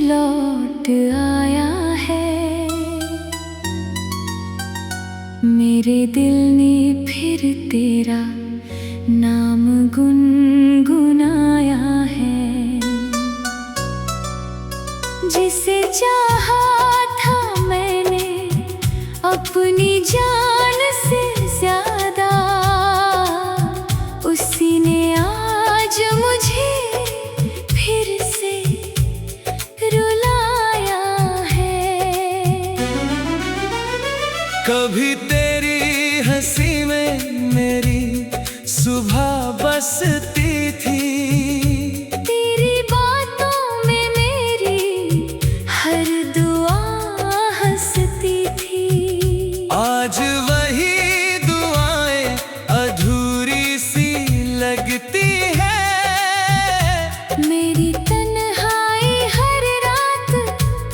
लौट आया है। मेरे दिल ने फिर तेरा नाम गुनगुनाया है। जिसे चाहा था मैंने अपनी जान से ज्यादा, उसी ने आज मुझे फिर से रुलाया है। कभी तेरी हंसी में मेरी सुबह बसती थी, तेरी बातों में मेरी हर दुआ हंसती थी। आज वही दुआएं अधूरी सी लगती है। मेरी तन्हाई हर रात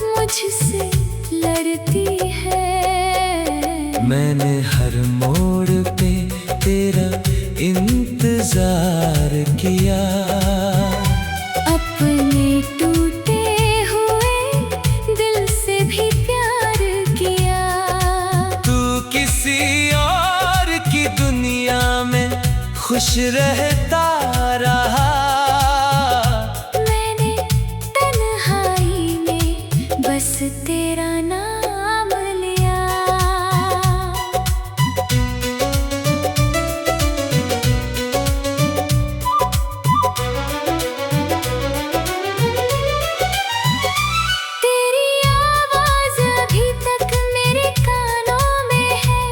मुझसे लड़ती है। मैंने हर मोड़ पे तेरा इंतजार किया, अपने टूटे हुए दिल से भी प्यार किया। तू किसी और की दुनिया में खुश रहता रहा। मैंने तन्हाई में बस तेरा नाम लिया। तेरी आवाज अभी तक मेरे कानों में है,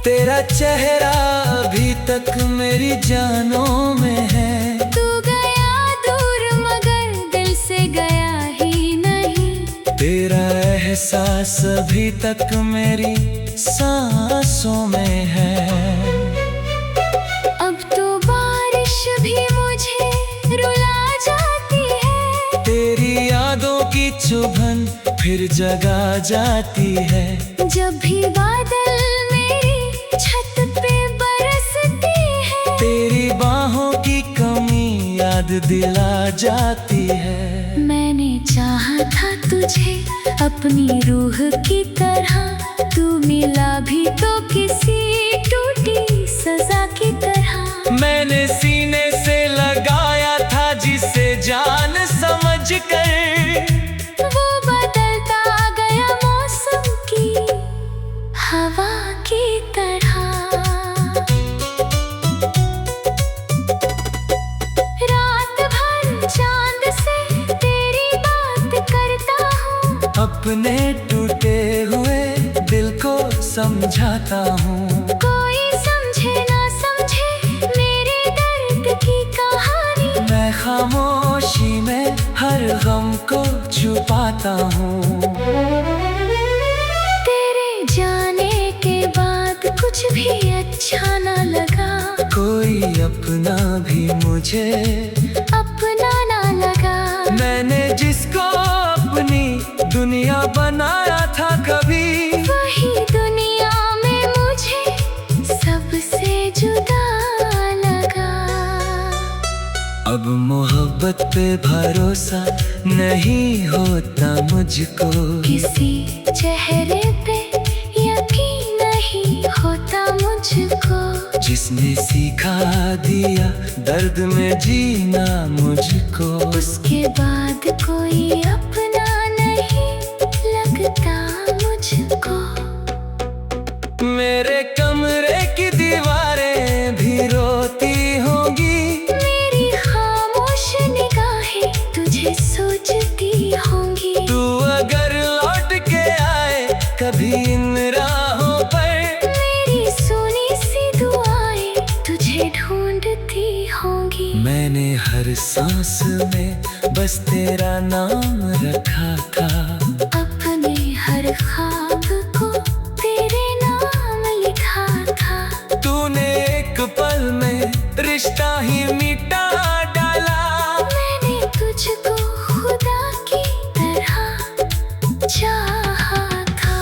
तेरा चेहरा अभी तक मेरी जानों में है। तू गया दूर मगर दिल से गया ही नहीं। तेरा एहसास अभी तक मेरी सांसों में है। अब तो बारिश भी मुझे रुला जाती है। तेरी यादों की चुभन फिर जगा जाती है। जब भी बादल मेरी छत पे बरसती है, तेरी बाहों की कमी याद दिला जाती है। मैंने चाहा था तुझे अपनी रूह की तरह, तू मिला भी तो किसी टूटी सजा की तरह। मैंने सीने से लगाया था जिसे जान समझ कर, वो बदलता गया मौसम की हवा की तरह। रात भर चांद से तेरी बात करता हूँ, अपने टूटे हुए दिल को समझाता हूँ। कोई समझे ना समझे मेरे दर्द की कहानी। मैं खामोशी में हर गम को छुपाता हूँ। तेरे जाने के बाद कुछ भी अच्छा ना लगा, कोई अपना भी मुझे अपना ना लगा। मैंने जिसको अपनी दुनिया बनाया था कभी, वही दुनिया में मुझे सबसे जुदा लगा। अब मोहब्बत पे भरोसा नहीं होता मुझको, किसी चेहरे पे यकीन नहीं होता मुझको। जिसने सिखा दिया दर्द में जीना मुझको, उसके बाद कोई अपना नहीं लगता मुझको। मेरे कमरे की दीवारें भी रोती होंगी, मेरी खामोश निगाहें तुझे सोचती होंगी। तू अगर लौट के आए कभी इन राहों पर, मेरी सुनी सी दुआएं तुझे ढूंढती होंगी। मैंने हर सांस में बस तेरा नाम रखा था। अपने हर ख्वाब को तेरे नाम लिखा था। तूने एक पल में रिश्ता ही मिटा डाला। मैंने तुझको खुदा की तरह चाहा था।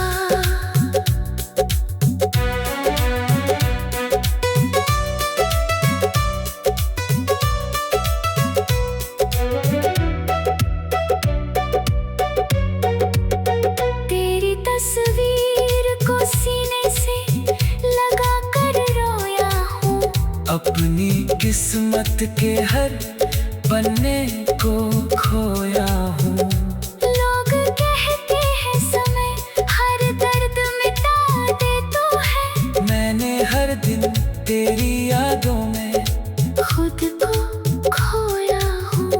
किस्मत के हर पन्ने को खोया हूँ। लोग कहते हैं समय हर दर्द मिटा दे तो है। मैंने हर दिन तेरी यादों में खुद को खोया हूँ।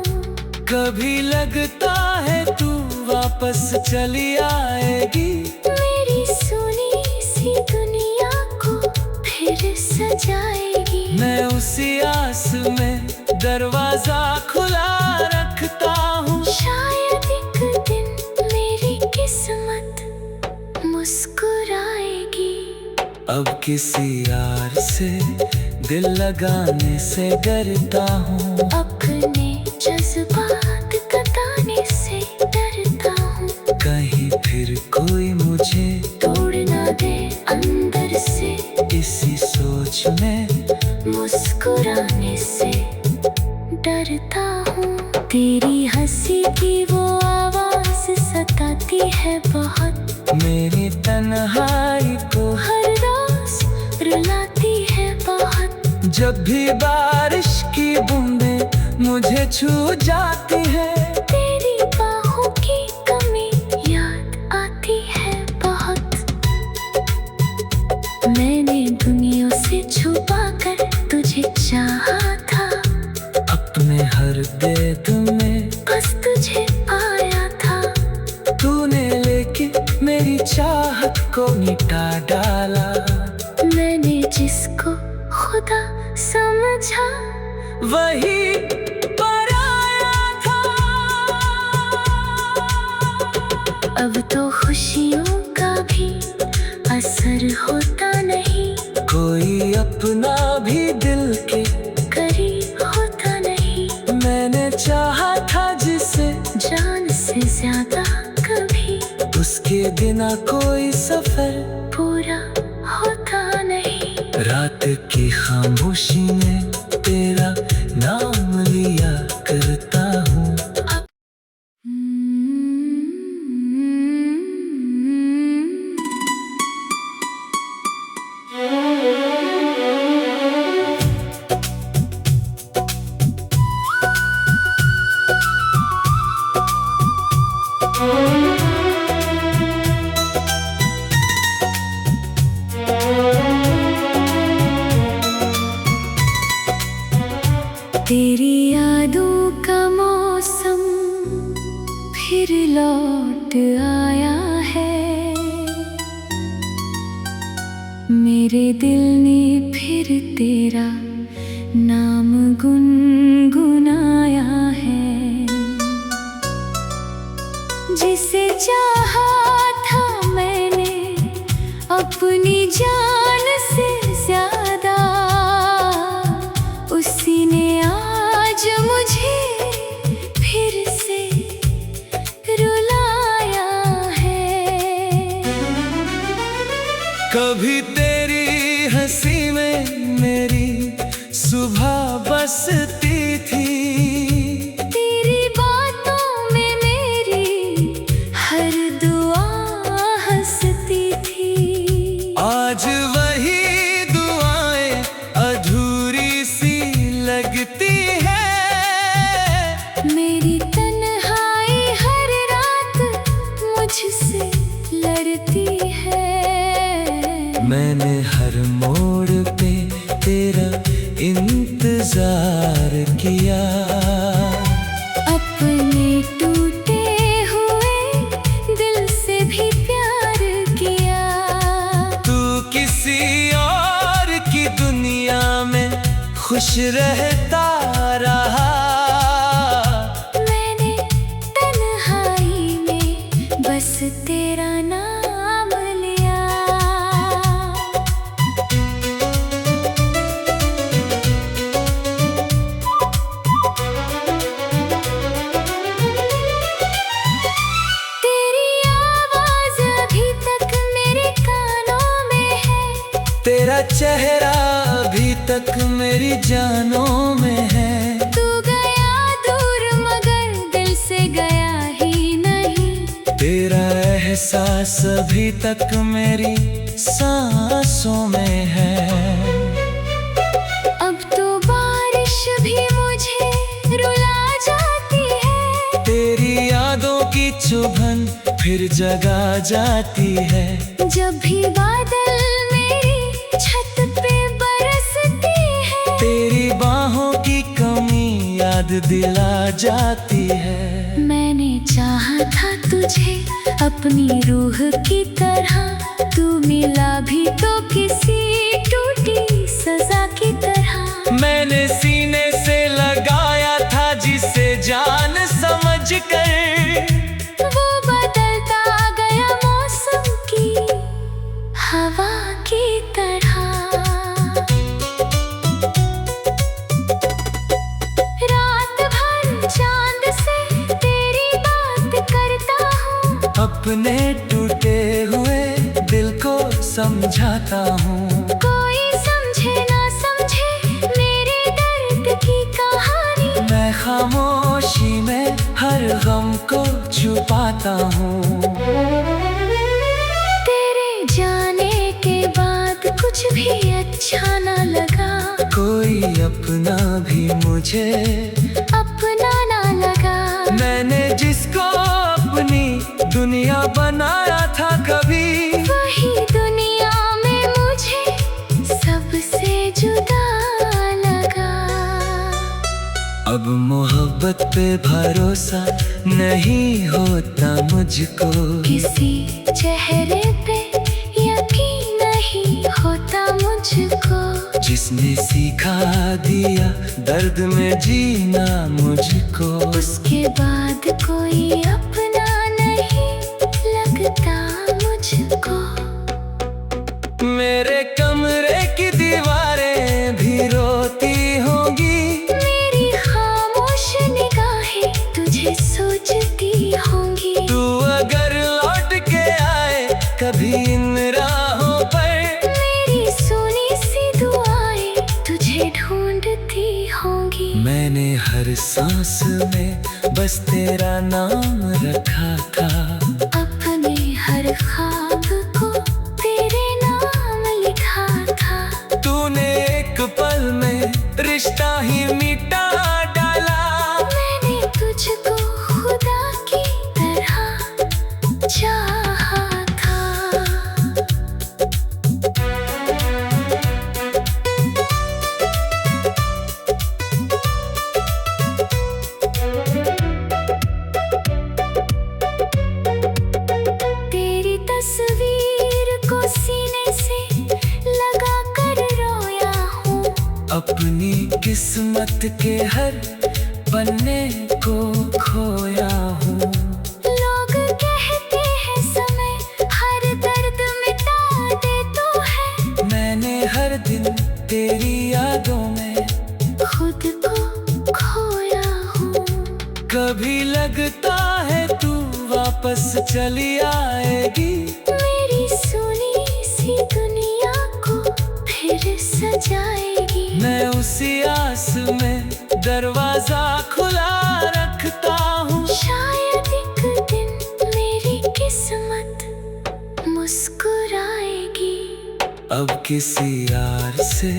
कभी लगता है तू वापस चली आएगी, मेरी सुनी सी दुनिया को फिर सजाएगी। मैं उसी आस में दरवाजा खुला रखता हूँ। शायद एक दिन मेरी किस्मत मुस्कुराएगी। अब किसी यार से दिल लगाने से डरता हूँ। अपने जज्बात बताने से डरता हूँ। कहीं फिर कोई मुझे तोड़ ना दे अंदर से, इसी सोच में मुस्कुराने से डरता हूँ। तेरी हंसी की वो आवाज सताती है बहुत, मेरी तन्हाई को हर रोज रुलाती है बहुत। जब भी बारिश की बूंदें मुझे छू जाती है, तेरी बाहों की कमी याद आती है बहुत। मैंने दुनिया से छुपा कर तुझे चाहा था, अपने हर दर्द में बस तुझे पाया था। तूने लेकिन मेरी चाहत को मिटा डाला। मैंने जिसको खुदा समझा वही पराया था। अब तो खुशियों का भी असर होता नहीं, कोई अपना भी दिल के करीब होता नहीं। मैंने चाहा था जिसे जान से ज्यादा कभी, उसके बिना कोई सफर पूरा होता नहीं। रात की खामोशी में तेरा नाम लिया करता हूँ। तेरी यादों का मौसम फिर लौट आया है। मेरे दिल ने फिर तेरा नाम गुनगुनाया है। जिसे चाहा था मैंने अपनी जान से ज्यादा, उसी ने आज मुझे फिर से रुलाया है। कभी तेरी हंसी में मेरी सुबह बसती थी, तेरी बातों में मेरी हर दुआ हंसती थी। आज वही दुआएं अधूरी सी लगती है। मेरी तन्हाई हर रात मुझसे लड़ती है। मैंने हर मोड़ पे तेरा इंतजार किया, अपने टूटे हुए दिल से भी प्यार किया। तू किसी और की दुनिया में खुश रहता रहा। मैंने तन्हाई में बस तेरा नाम लिया। तेरी आवाज अभी तक मेरे कानों में है, तेरा चेहरा अभी तक मेरी जानों में है। तू गया दूर मगर दिल से गया ही नहीं। तेरा एहसास अभी तक मेरी सांसों में है। अब तो बारिश भी तेरी यादों की चुभन फिर जगा जाती है। जब भी बादल मेरी छत पे बरसते हैं, तेरी बाहों की कमी याद दिला जाती है। मैंने चाहा था तुझे अपनी रूह की तरह, तू मिला भी तो किसी टूटी सजा की तरह। मैंने सीने से लगाया था जिसे जान समझ कर, वो बदलता गया मौसम की हवा की तरह। रात भर चांद से तेरी बात करता हूँ, अपने टूटे हुए दिल को समझाता हूँ। कोई समझे ना समझे मेरे दर्द की कहानी, मैं खामोशी में हर गम को छुपाता हूँ। तेरे जाने के बाद कुछ भी अच्छा ना लगा, कोई अपना भी मुझे अपना ना लगा। मैंने जिसको अपनी दुनिया बनाया था कभी, वही दुनिया में मुझे सबसे जुदा लगा। अब मोहब्बत पे भरोसा नहीं होता मुझको, किसी चेहरे पे यकीन नहीं होता मुझको, जिसने सिखा दिया दर्द में जीना मुझको। उसके बाद कोई अपना नहीं लगता मुझको। मेरे कमरे की दीवारें भी रोती होंगी, मेरी खामोश निगाहें तुझे सोचती होंगी। तू अगर लौट के आए कभी इन राहों पर, मेरी सुनी सी दुआएं तुझे ढूंढती होंगी। मैंने हर सांस में बस तेरा नाम रखा था, अपने हर ख्वाब को तेरे नाम लिखा था। तूने एक पल में रिश्ता ही मिटा डाला। मैंने तुझको खुदा की तरह चाहा था। तेरी तस्वीर को सीने से लगा कर रोया हूँ, अपनी किस्मत के हर पन्ने को खोया हूँ। लोग कहते हैं समय हर दर्द मिटा दे तो है, मैंने हर दिन तेरी यादों में खुद को खोया हूँ। कभी लगता है तू वापस चली आएगी, मेरी सुनी सी दुनिया को फिर सजाएगी। मैं उसी आस में दरवाजा खुला रखता हूँ। शायद एक दिन मेरी किस्मत मुस्कुराएगी। अब किसी यार से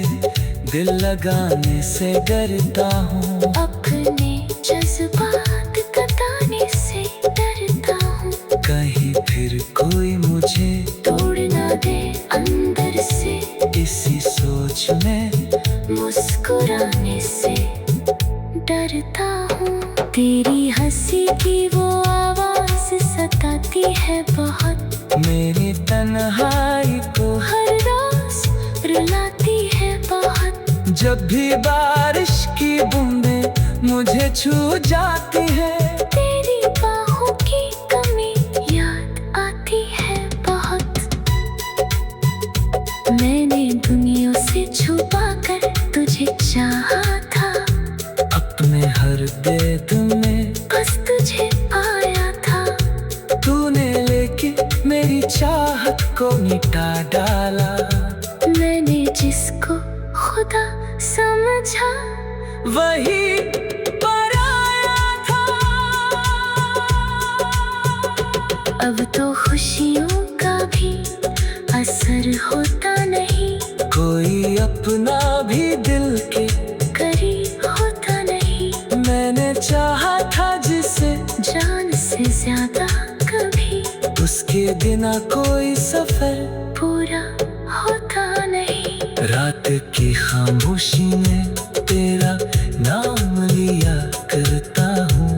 दिल लगाने से डरता हूँ, अपने जज्बात बताने से डरता हूँ। कहीं फिर कोई मुझे तोड़ ना दे अंदर से, इसी सोच में मुस्कुराने से डरता हूँ। तेरी हंसी की वो आवाज सताती है बहुत, मेरी तन्हाई को हर रोज रुलाती है बहुत। जब भी बारिश की बूंदें मुझे छू जाती है, तेरी बाहों की कमी याद आती है बहुत। मैंने दुनिया से छुपा कर तुझे चाहा था, अपने हर बेद में बस तुझे पाया था। तूने लेकिन मेरी चाहत को मिटा डाला। मैंने जिसको खुदा समझा वही पराया था। अब तो खुशियों का भी असर होता नहीं, कोई अपना भी दिल के करीब होता नहीं। मैंने चाहा था जिसे जान से ज्यादा कभी उसके बिना कोई सफर पूरा होता नहीं। रात की खामोशी में तेरा नाम लिया करता हूँ।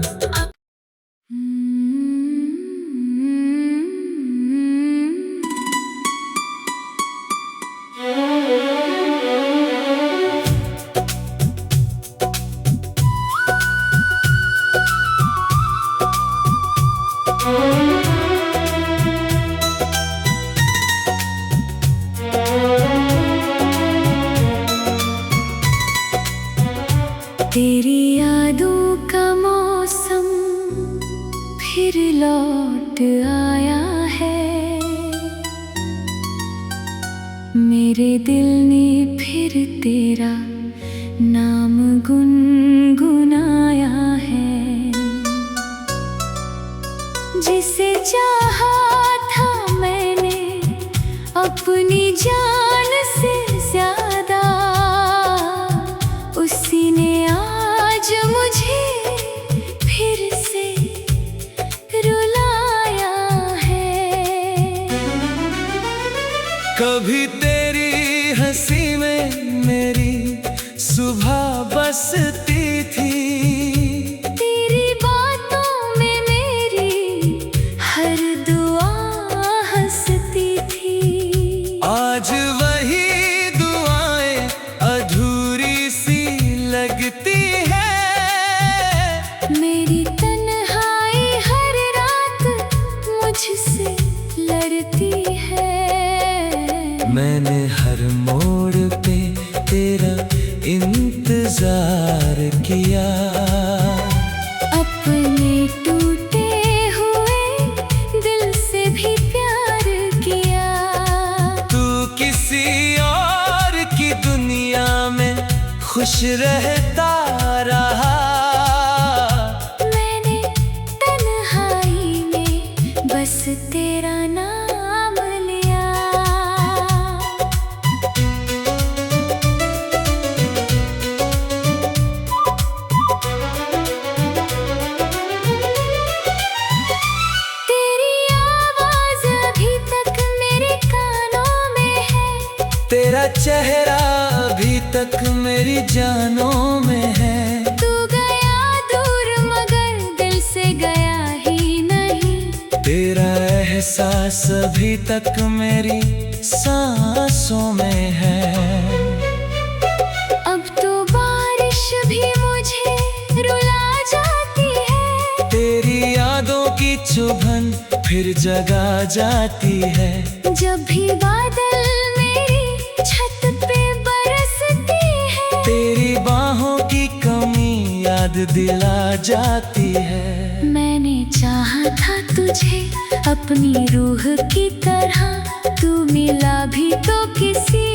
तेरी यादों का मौसम फिर लौट आया है, मेरे दिल ने फिर तेरा नाम गुनगुनाया है। जिसे चाहा था मैंने अपनी जान से ज्यादा, उसी ने आज मुझे फिर से रुलाया है। कभी तेरी हंसी में मेरी सुबह बसती थी, तेरी बातों में मेरी हर दुआ हंसती थी। आज वही दुआएं अधूरी सी लगती है। मेरी तन्हाई हर रात मुझसे लड़ती है। मैंने हर मोड़ पे तेरा इंतजार किया, अपने टूटे हुए दिल से भी प्यार किया। तू किसी और की दुनिया में खुश रहता रहा। मैंने तन्हाई में बस तेरा नाम लिया। तेरी आवाज अभी तक मेरे कानों में है, तेरा चेहरा अभी तक मेरी जानों में है। तू गया दूर मगर दिल से गया ही नहीं। तेरा एहसास अभी तक मेरी सांसों में है। अब तो बारिश भी मुझे रुला जाती है, तेरी यादों की चुभन फिर जगा जाती है। जब भी बादल मेरी छत पे बरसती है, तेरी बाहों की कमी याद दिला जाती है। मैंने चाहा था तुझे अपनी रूह की तरह, तू मिला भी तो किसी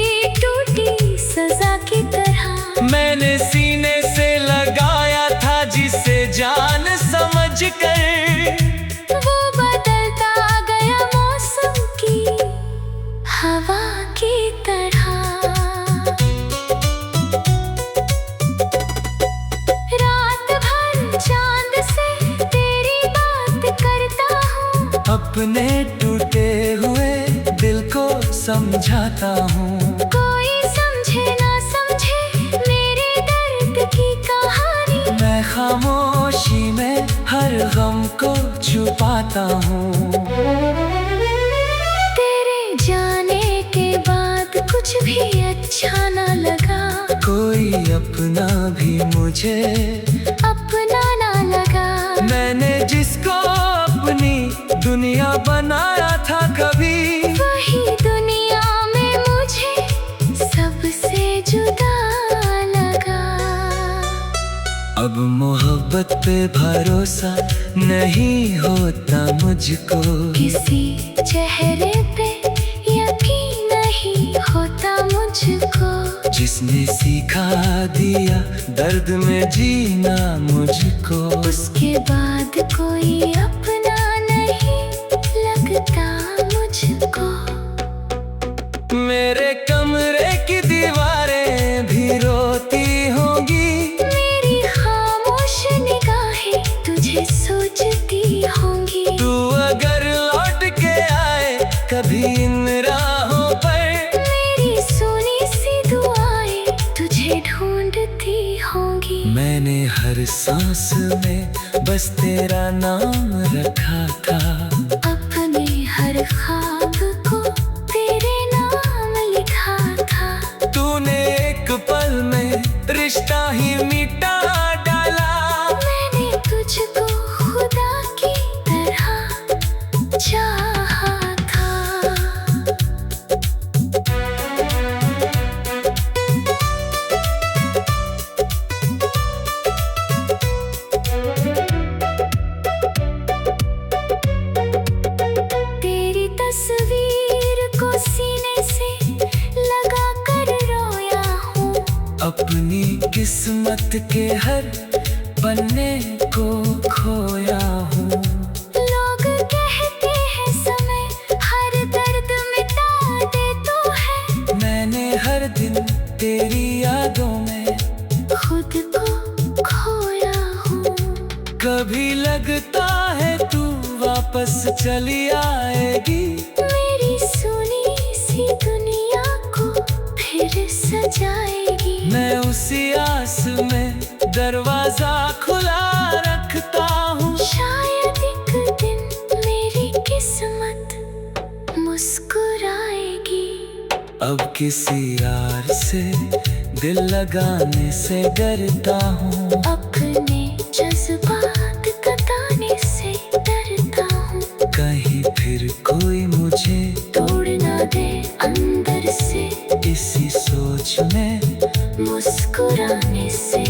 टूटी सजा की तरह। मैंने सीने से लगाया था जिसे जान समझ कर, वो बदलता गया मौसम की हवा की तरह। रात भर चांद से तेरी बात करता हूँ, अपने टूटे हुए दिल को समझाता हूँ। कोई समझे ना समझे मेरे दर्द की कहानी, मैं खामोशी में हर गम को छुपाता हूँ। तेरे जाने के बाद कुछ भी अच्छा ना लगा, कोई अपना भी मुझे अपना ना लगा। मैंने जिसको अपनी दुनिया बनाया था कभी, वही दुनिया में मुझे सबसे जुदा लगा। अब मोहब्बत पे भरोसा नहीं होता मुझको, किसी चेहरे पे यकीन नहीं होता मुझको। जिसने सिखा दिया दर्द में जीना मुझको, उसके बाद कोई अपना नहीं लगता मुझको। मेरे कमरे की दीवारें भी रोती होंगी, मेरी खामोश निगाहें तुझे सोचती होंगी। सांस में बस तेरा नाम रखा था। अपने हर ख्वाब को तेरे नाम लिखा था। तूने एक पल में रिश्ता ही मिटा डाला। मैंने तुझको खुदा की तरह चाहा था। तेरी तस्वीर को सीने से लगा कर रोया हूँ। अपनी किस्मत के हर पन्ने को खोया हूँ। लोग कहते हैं समय हर दर्द मिटा दे तो है। मैंने हर दिन तेरी यादों में खुद को खोया हूँ। कभी लगता है तू वापस चली आएगी। मेरी सुनी सी दुनिया को फिर सजाएगी। मैं उसी आस में दरवाजा खुला रखता हूँ। शायद एक दिन मेरी किस्मत मुस्कुराएगी। अब किसी यार से दिल लगाने से डरता हूँ। अपने जज्बात बताने से डरता हूँ। कहीं फिर कोई मुझे तोड़ ना दे अंदर से। इसी सोच में मुस्कुराने से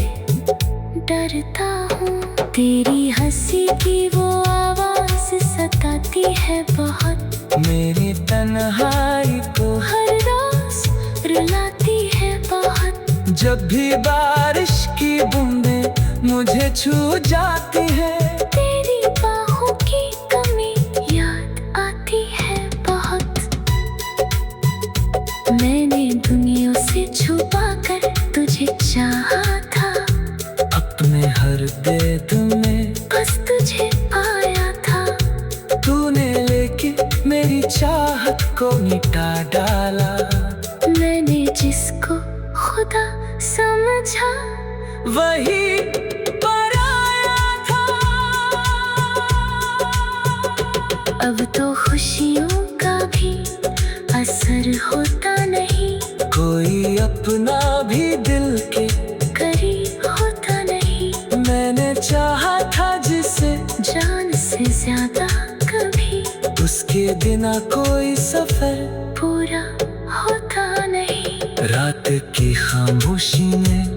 डरता हूँ। तेरी हंसी की वो आवाज सताती है बहुत। मेरी तन्हाई को हर रोज रुलाती है बहुत। जब भी बारिश की बूंदें मुझे छू जाती है। तेरी बाहों की कमी याद आती है बहुत। मैंने दुनिया से छुपा कर तुझे चाहा था। अपने हर बेद में बस तुझे पाया था। तूने लेके मेरी चाहत को मिटा डाला। मैंने जिसको खुदा समझा वही पराया था। अब तो खुशियों का भी असर होता नहीं। कोई अपना भी दिल के करीब होता नहीं। मैंने चाहा था जिसे जान से ज्यादा कभी उसके बिना कोई सफर पूरा होता नहीं। रात की खामोशी में